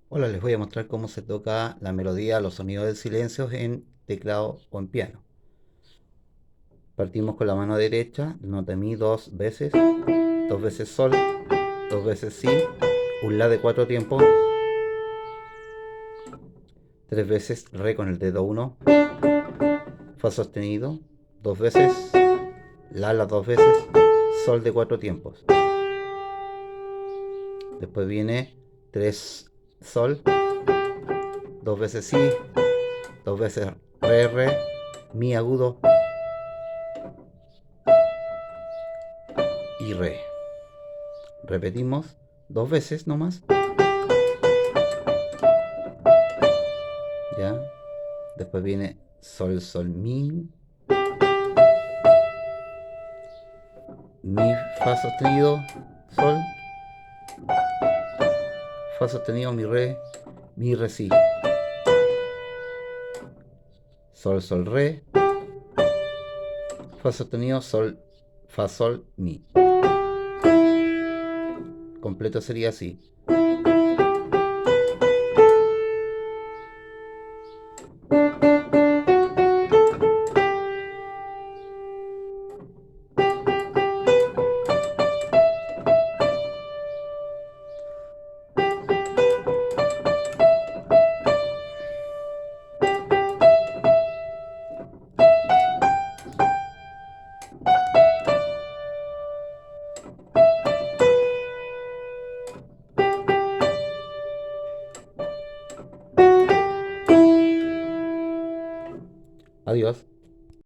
Hola, les voy a mostrar cómo se toca la melodía, los sonidos del silencio en teclado o en piano. Partimos con la mano derecha, nota mi dos veces sol, dos veces si, un la de cuatro tiempos, tres veces re con el dedo uno, fa sostenido, dos veces, la las dos veces, sol de cuatro tiempos. Después viene tres sol, dos veces si, dos veces re, mi agudo y re. Repetimos dos veces nomás, ¿ya? Después viene sol, sol, mi, fa sostenido, sol, fa sostenido, mi, re, si, sol, sol, re, fa sostenido, sol, fa, sol, mi. Completo sería así. Adiós.